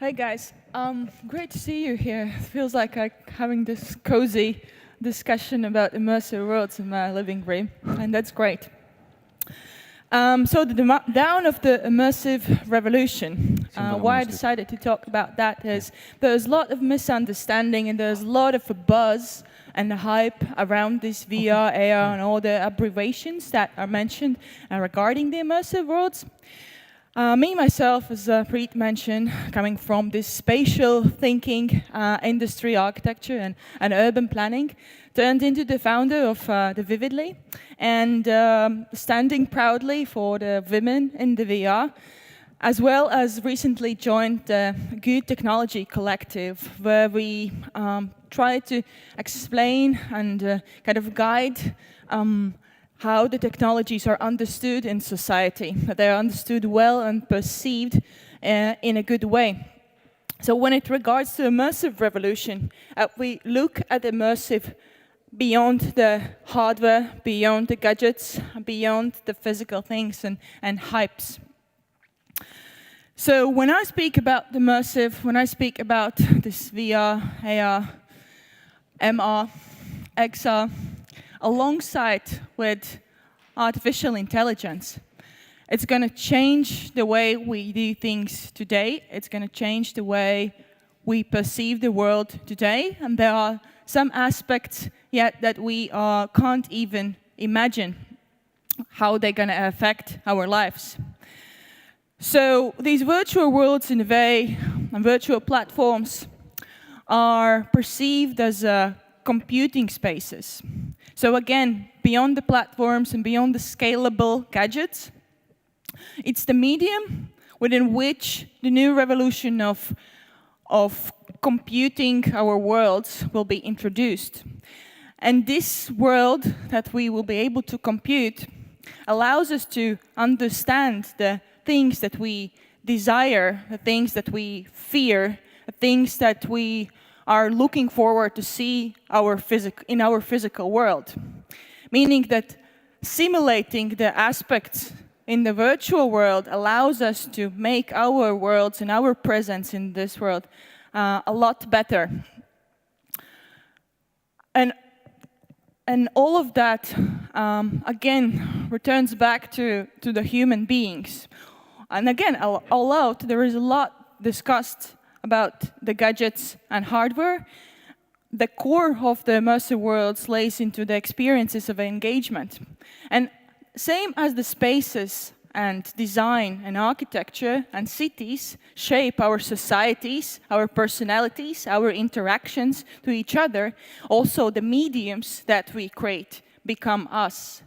Hey guys, great to see you here. It feels like I'm having this cozy discussion about immersive worlds in my living room, and that's great. So the down of the immersive revolution, why I decided to talk about that is there's a lot of misunderstanding and there's a lot of buzz and hype around this VR, AR, and all the abbreviations that are mentioned regarding the immersive worlds. Me, myself, as Preet mentioned, coming from this spatial thinking, industry architecture and urban planning, turned into the founder of the Vividly, and standing proudly for the women in the VR, as well as recently joined the Good Technology Collective, where we try to explain and kind of guide how the technologies are understood in society, that they are understood well and perceived in a good way. So when it regards to immersive revolution, we look at immersive beyond the hardware, beyond the gadgets, beyond the physical things and hypes. So when I speak about immersive, when I speak about this VR, AR, MR, XR, alongside with artificial intelligence, it's going to change the way we do things today. It's going to change the way we perceive the world today. And there are some aspects yet that we can't even imagine how they're going to affect our lives. So these virtual worlds in a way, and virtual platforms, are perceived as computing spaces. So again, beyond the platforms and beyond the scalable gadgets, it's the medium within which the new revolution of computing our worlds will be introduced. And this world that we will be able to compute allows us to understand the things that we desire, the things that we fear, the things that we are looking forward to see in our physical world. Meaning that simulating the aspects in the virtual world allows us to make our worlds and our presence in this world a lot better. And all of that, again, returns back to the human beings. And again, all out, there is a lot discussed about the gadgets and hardware. The core of the immersive worlds lays into the experiences of engagement. And same as the spaces and design and architecture and cities shape our societies, our personalities, our interactions to each other, also the mediums that we create become us.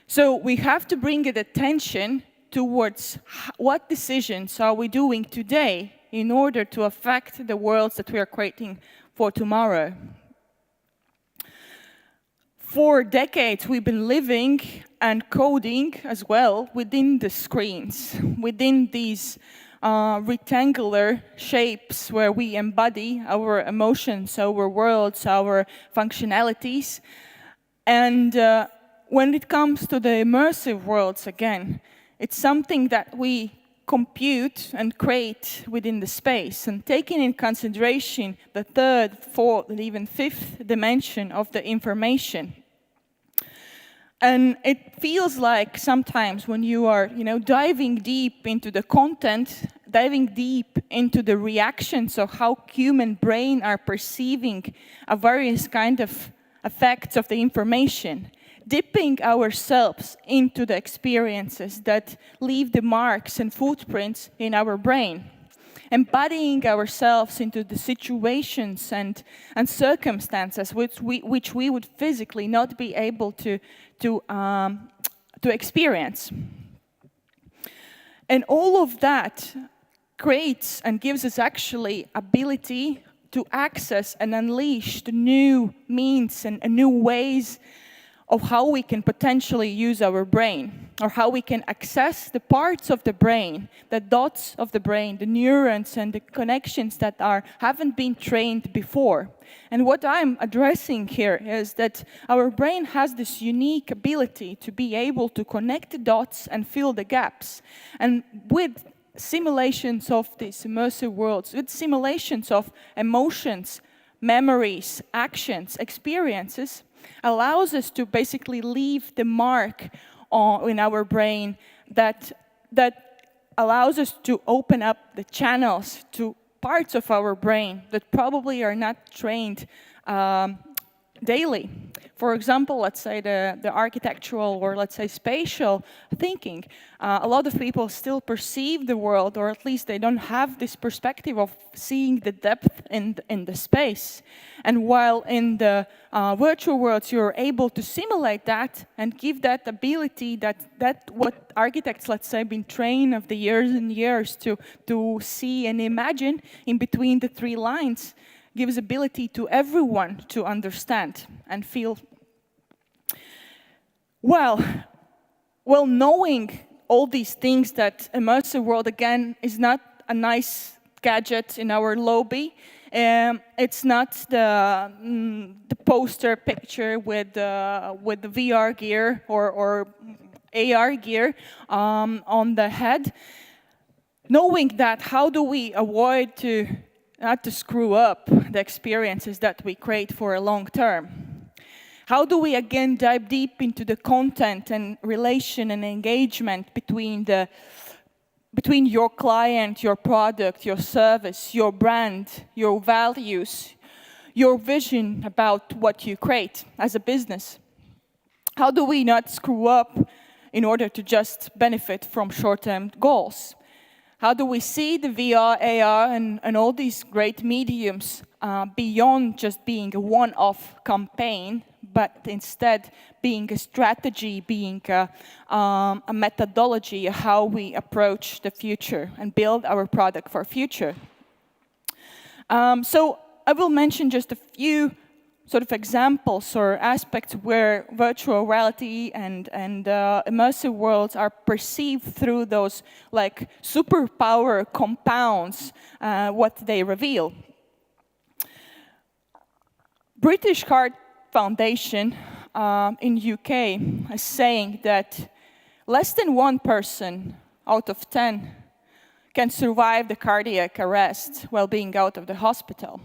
So we have to bring it attention towards what decisions are we doing today in order to affect the worlds that we are creating for tomorrow. For decades, we've been living and coding as well within the screens, within these rectangular shapes where we embody our emotions, our worlds, our functionalities. And when it comes to the immersive worlds, again, it's something that we compute and create within the space, and taking in consideration the third, fourth, and even fifth dimension of the information. And it feels like sometimes when you are, diving deep into the content, diving deep into the reactions of how human brain are perceiving a various kind of effects of the information, dipping ourselves into the experiences that leave the marks and footprints in our brain, embodying ourselves into the situations and circumstances which we would physically not be able to experience. And all of that creates and gives us actually ability to access and unleash the new means and new ways of how we can potentially use our brain, or how we can access the parts of the brain, the dots of the brain, the neurons and the connections that haven't been trained before. And what I'm addressing here is that our brain has this unique ability to be able to connect the dots and fill the gaps. And with simulations of these immersive worlds, with simulations of emotions, memories, actions, experiences, allows us to basically leave the mark in our brain that allows us to open up the channels to parts of our brain that probably are not trained daily. For example, let's say the architectural or let's say spatial thinking. A lot of people still perceive the world, or at least they don't have this perspective of seeing the depth in the space. And while in the virtual worlds you're able to simulate that and give that ability that what architects, let's say, been trained of the years and years to see and imagine in between the three lines, gives ability to everyone to understand and feel. Well, knowing all these things, that immersive world, again, is not a nice gadget in our lobby. It's not the poster picture with the VR gear or AR gear on the head. Knowing that, how do we avoid not to screw up the experiences that we create for a long term? How do we again dive deep into the content and relation and engagement between your client, your product, your service, your brand, your values, your vision about what you create as a business? How do we not screw up in order to just benefit from short-term goals? How do we see the VR, AR, and all these great mediums beyond just being a one-off campaign, but instead being a strategy, being a methodology, how we approach the future and build our product for future? So I will mention just a few sort of examples or aspects where virtual reality and immersive worlds are perceived through those like superpower compounds, what they reveal. British Heart Foundation in UK is saying that less than 1 person out of 10 can survive the cardiac arrest while being out of the hospital.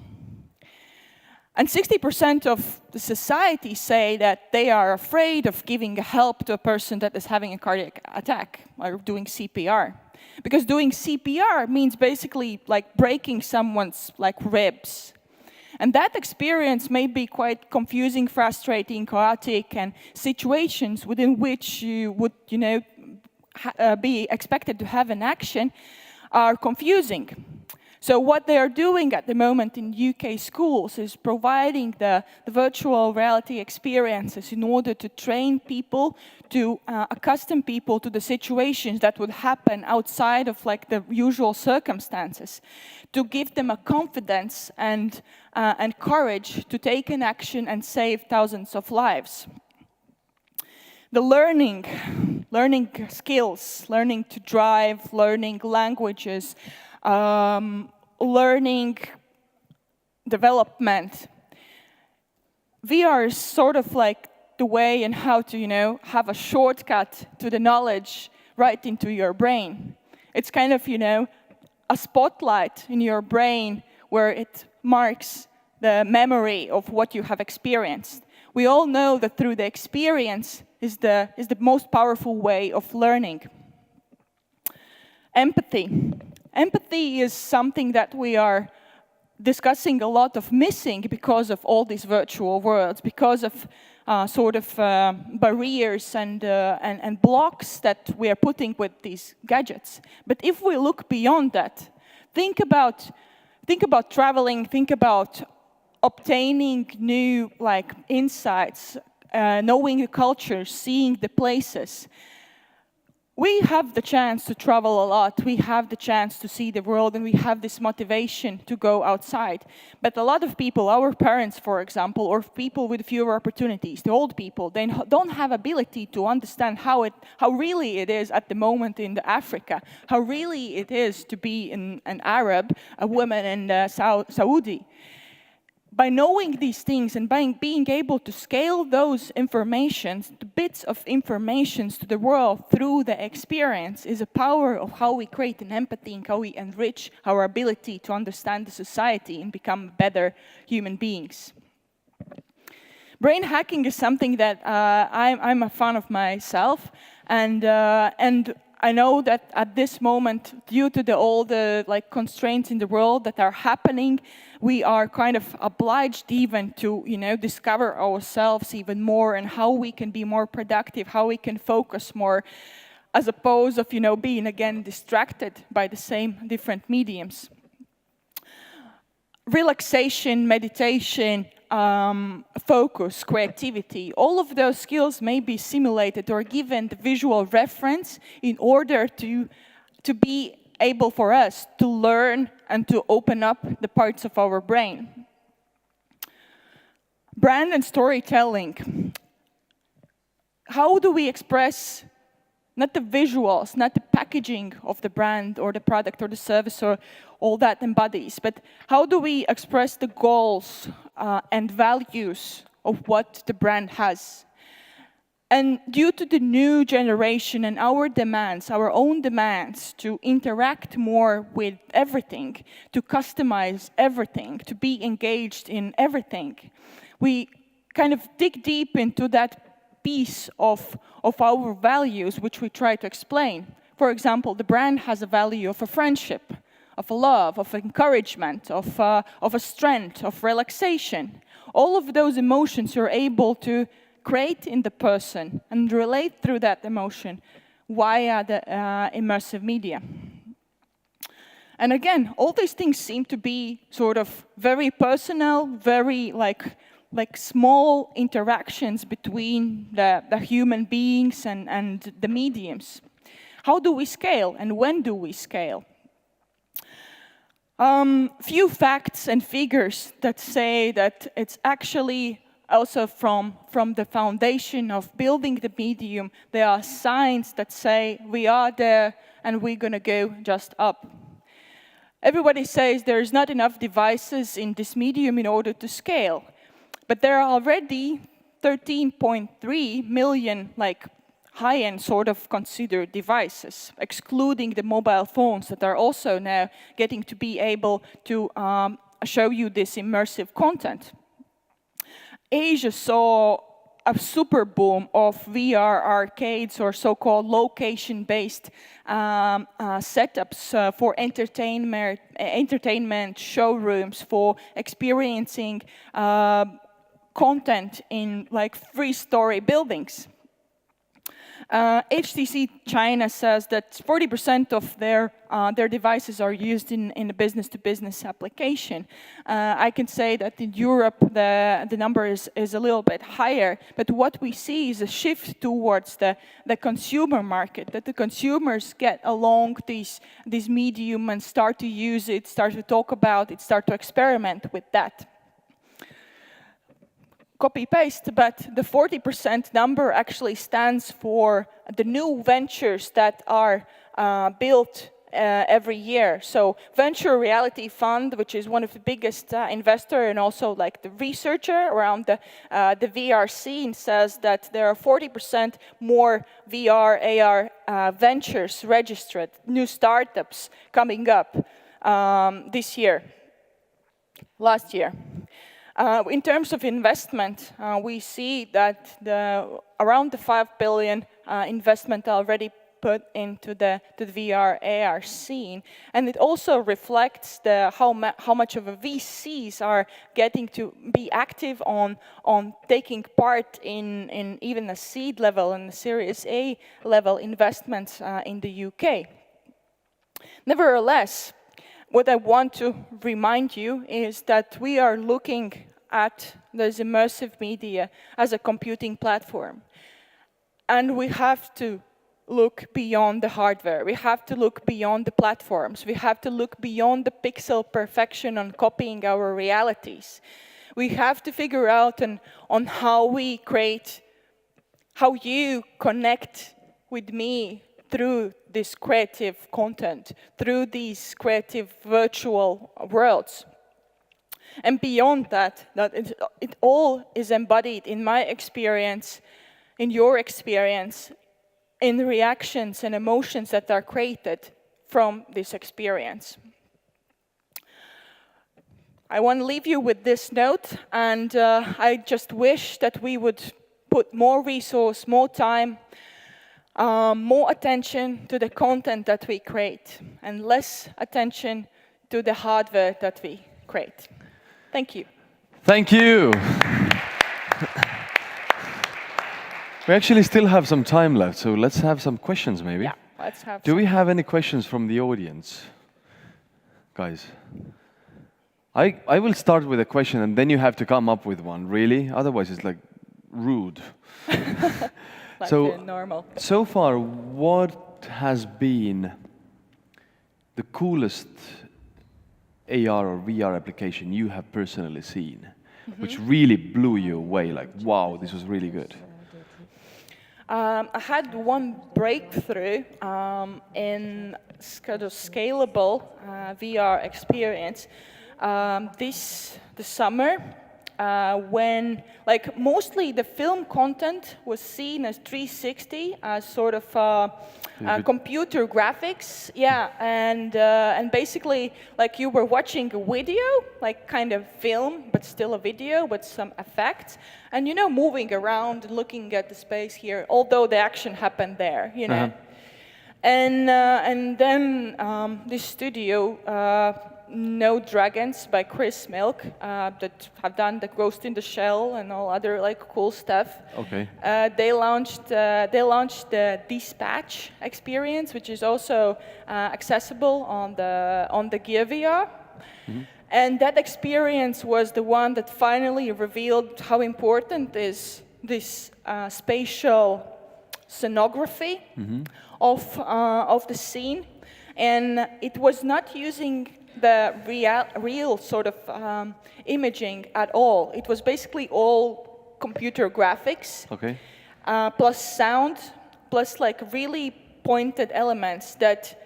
And 60% of the society say that they are afraid of giving help to a person that is having a cardiac attack or doing CPR. Because doing CPR means basically like breaking someone's like ribs. And that experience may be quite confusing, frustrating, chaotic, and situations within which you would, be expected to have an action are confusing. So what they are doing at the moment in UK schools is providing the virtual reality experiences in order to train people, to accustom people to the situations that would happen outside of like the usual circumstances, to give them a confidence and courage to take an action and save thousands of lives. The learning skills, learning to drive, learning languages, learning development. VR is sort of like the way and how to, have a shortcut to the knowledge right into your brain. It's kind of, a spotlight in your brain where it marks the memory of what you have experienced. We all know that through the experience is the most powerful way of learning. Empathy. Empathy is something that we are discussing a lot of missing because of all these virtual worlds, because of barriers and blocks that we are putting with these gadgets. But if we look beyond that, think about traveling, think about obtaining new insights, knowing the culture, seeing the places. We have the chance to travel a lot, we have the chance to see the world, and we have this motivation to go outside. But a lot of people, our parents, for example, or people with fewer opportunities, the old people, they don't have ability to understand how really it is at the moment in Africa, how really it is to be an Arab, a woman in Saudi. by knowing these things and by being able to scale those informations, the bits of informations to the world through the experience is a power of how we create an empathy and how we enrich our ability to understand the society and become better human beings. Brain hacking is something that I'm a fan of myself, and I know that at this moment, due to all the constraints in the world that are happening, we are kind of obliged even to discover ourselves even more and how we can be more productive, how we can focus more, as opposed of being again distracted by the same different mediums. Relaxation, meditation, focus, creativity, all of those skills may be simulated or given the visual reference in order to be able for us to learn and to open up the parts of our brain. Brand and storytelling. How do we express not the visuals, not the packaging of the brand or the product or the service or all that embodies, but how do we express the goals and values of what the brand has? And due to the new generation and our demands, our own demands to interact more with everything, to customize everything, to be engaged in everything, we kind of dig deep into that piece of our values, which we try to explain. For example, the brand has a value of a friendship, of a love, of encouragement, of a strength, of relaxation. All of those emotions you're able to create in the person and relate through that emotion via the immersive media. And again, all these things seem to be sort of very personal, very like small interactions between the human beings and the mediums. How do we scale and when do we scale? Few facts and figures that say that it's actually also from the foundation of building the medium, there are signs that say we are there and we're going to go just up. Everybody says there's not enough devices in this medium in order to scale. But there are already 13.3 million high-end sort of considered devices, excluding the mobile phones that are also now getting to be able to show you this immersive content. Asia saw a super boom of VR arcades or so-called location-based setups for entertainment showrooms, for experiencing content in three-story buildings. HTC China says that 40% of their devices are used in a business-to-business application. I can say that in Europe the number is a little bit higher, but what we see is a shift towards the consumer market, that the consumers get along this medium and start to use it, start to talk about it, start to experiment with that. Copy-paste, but the 40% number actually stands for the new ventures that are built every year. So Venture Reality Fund, which is one of the biggest investor and also the researcher around the VR scene, says that there are 40% more VR, AR ventures registered, new startups coming up this year, last year. In terms of investment, we see that around the 5 billion investment already put into the VR AR scene, and it also reflects how much of a VCs are getting to be active on taking part in even a seed level and a Series A level investments in the UK. Nevertheless, what I want to remind you is that we are looking at this immersive media as a computing platform. And we have to look beyond the hardware. We have to look beyond the platforms. We have to look beyond the pixel perfection on copying our realities. We have to figure out on how we create, how you connect with me through this creative content, through these creative virtual worlds. And beyond that, it all is embodied in my experience, in your experience, in the reactions and emotions that are created from this experience. I want to leave you with this note, and I just wish that we would put more resource, more time, more attention to the content that we create, and less attention to the hardware that we create. Thank you. Thank you. We actually still have some time left, so let's have some questions maybe. Yeah, let's have Do we have any questions from the audience? Guys. I will start with a question and then you have to come up with one, really? Otherwise it's like rude. like so, normal. So far, what has been the coolest AR or VR application you have personally seen, which really blew you away, like, wow, this was really good? I had one breakthrough in kind of scalable VR experience this summer when, like, mostly the film content was seen as 360, as sort of computer graphics, yeah, and basically, like, you were watching a video, like kind of film, but still a video with some effects, and moving around and looking at the space here, although the action happened there, And then this studio, No Dragons by Chris Milk, that have done the Ghost in the Shell and all other like cool stuff. Okay. They launched the Dispatch experience, which is also accessible on the Gear VR. And that experience was the one that finally revealed how important is this spatial scenography of the scene. And it was not using the real sort of imaging at all. It was basically all computer graphics, plus sound, plus like really pointed elements that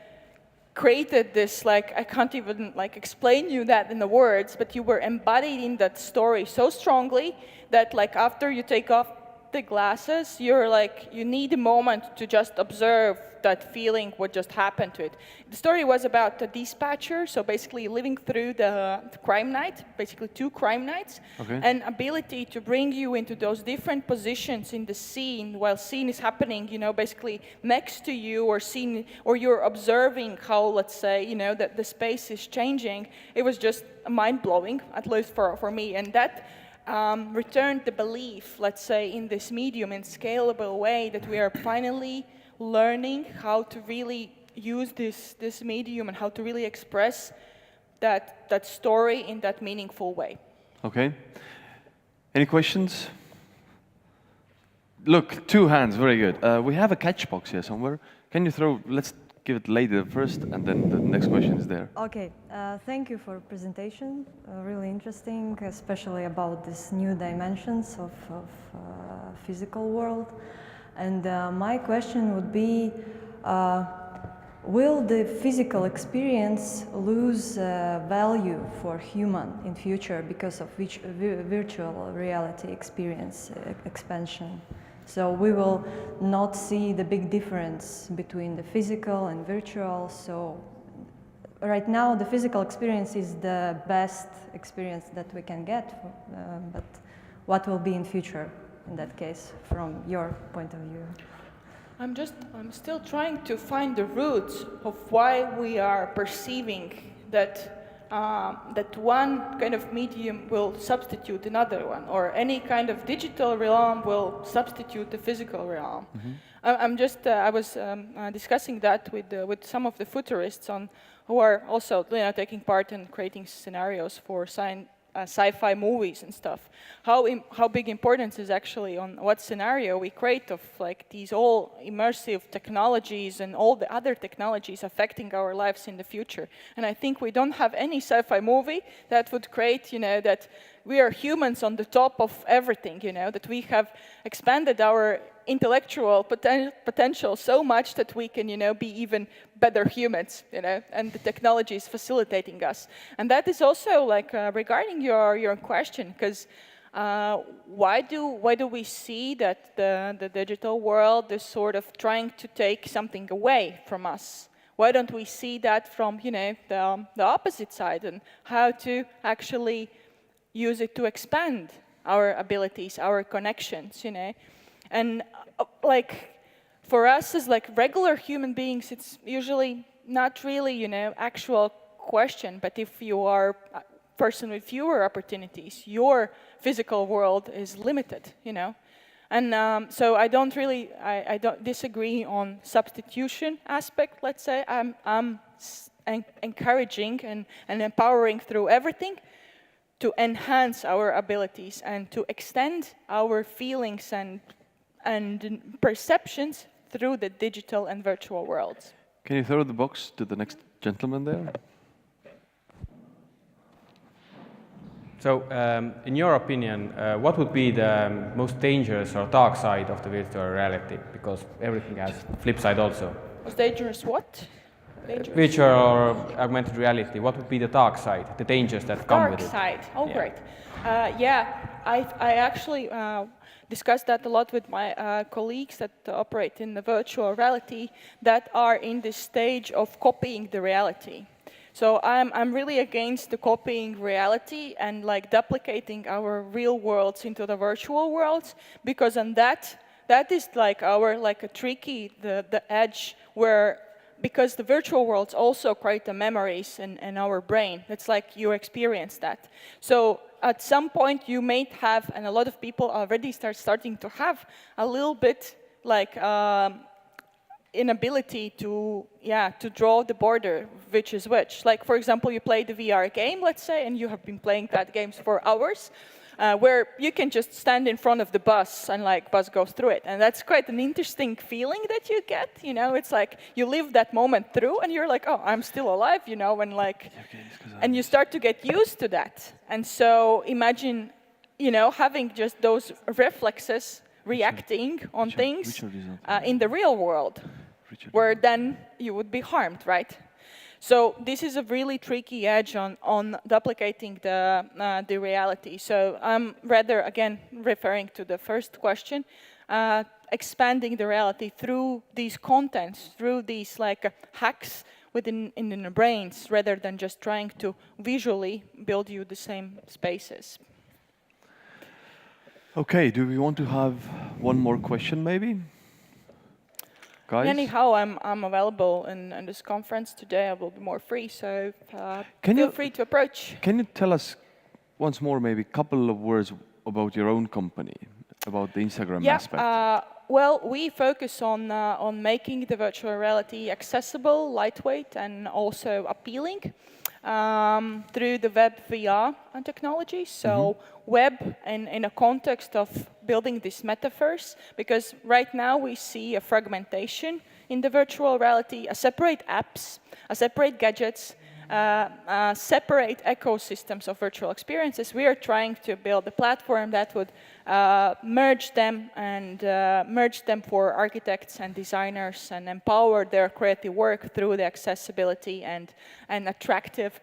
created this, like, I can't even like explain you that in the words, but you were embodied in that story so strongly that, like, after you take off the glasses, you're like, you need a moment to just observe that feeling, what just happened to it. The story was about the dispatcher, so basically living through the crime night, basically 2 crime nights, and ability to bring you into those different positions in the scene while scene is happening, basically next to you, or you're observing how, let's say, that the space is changing. It was just mind-blowing, at least for me, and that returned the belief, let's say, in this medium in scalable way that we are finally learning how to really use this medium and how to really express that story in that meaningful way. Okay. Any questions? Look, 2 hands, very good. We have a catch box here somewhere. Can you throw, let's give it later first, and then the next question is there. Okay, thank you for presentation. Really interesting, especially about these new dimensions of physical world. And my question would be, will the physical experience lose value for human in future because of virtual reality experience expansion? So we will not see the big difference between the physical and virtual. So right now, the physical experience is the best experience that we can get, but what will be in future in that case, from your point of view? I'm still trying to find the roots of why we are perceiving that that one kind of medium will substitute another one, or any kind of digital realm will substitute the physical realm. I was discussing that with some of the futurists who are also taking part in creating scenarios for sci-fi movies and stuff. How big importance is actually on what scenario we create of like these all immersive technologies and all the other technologies affecting our lives in the future. And I think we don't have any sci-fi movie that would create, that we are humans on the top of everything, that we have expanded our intellectual potential so much that we can, be even better humans, and the technology is facilitating us. And that is also like regarding your question, because why do we see that the digital world is sort of trying to take something away from us? Why don't we see that from, the opposite side, and how to actually use it to expand our abilities, our connections, And like for us as like regular human beings, it's usually not really, actual question. But if you are a person with fewer opportunities, your physical world is limited, And so I don't disagree on substitution aspect, let's say. I'm encouraging and empowering through everything to enhance our abilities and to extend our feelings and perceptions through the digital and virtual worlds. Can you throw the box to the next gentleman there? So, in your opinion, what would be the most dangerous or dark side of the virtual reality? Because everything has flip side also. Most dangerous what? Dangerous. Virtual or augmented reality, what would be the dark side, the dangers that come with it? Dark side, oh Yeah. great. I actually discussed that a lot with my colleagues that operate in the virtual reality that are in this stage of copying the reality. So I'm really against the copying reality and like duplicating our real worlds into the virtual worlds, because on that is like a tricky, the edge where, because the virtual worlds also create the memories in our brain. It's like you experience that. So at some point you may have, and a lot of people already starting to have a little bit like inability to draw the border, which is which. Like, for example, you play the VR game, let's say, and you have been playing that game for hours, where you can just stand in front of the bus and like bus goes through it. And that's quite an interesting feeling that you get, It's like you live that moment through and you're like, oh, I'm still alive, and like, and you start to get used to that. And so imagine, having just those reflexes reacting on things in the real world, where then you would be harmed, right? So this is a really tricky edge on duplicating the reality. So I'm rather, again, referring to the first question, expanding the reality through these contents, through these like hacks in the brains, rather than just trying to visually build you the same spaces. Okay, do we want to have one more question maybe? Guys? Anyhow, I'm available in this conference today. I will be more free, so feel free to approach. Can you tell us once more maybe a couple of words about your own company, about the Instagram aspect? Well, we focus on making the virtual reality accessible, lightweight, and also appealing through the web VR technology. So web in a context of building this metaverse, because right now we see a fragmentation in the virtual reality, a separate apps, a separate gadgets, separate ecosystems of virtual experiences. We are trying to build a platform that would merge them for architects and designers and empower their creative work through the accessibility and attractive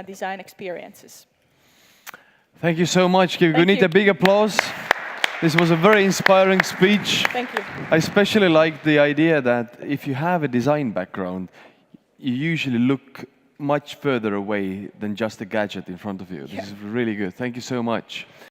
design experiences. Thank you so much. Give Gunita a big applause. This was a very inspiring speech. Thank you. I especially like the idea that if you have a design background, you usually look much further away than just a gadget in front of you. This is really good. Thank you so much.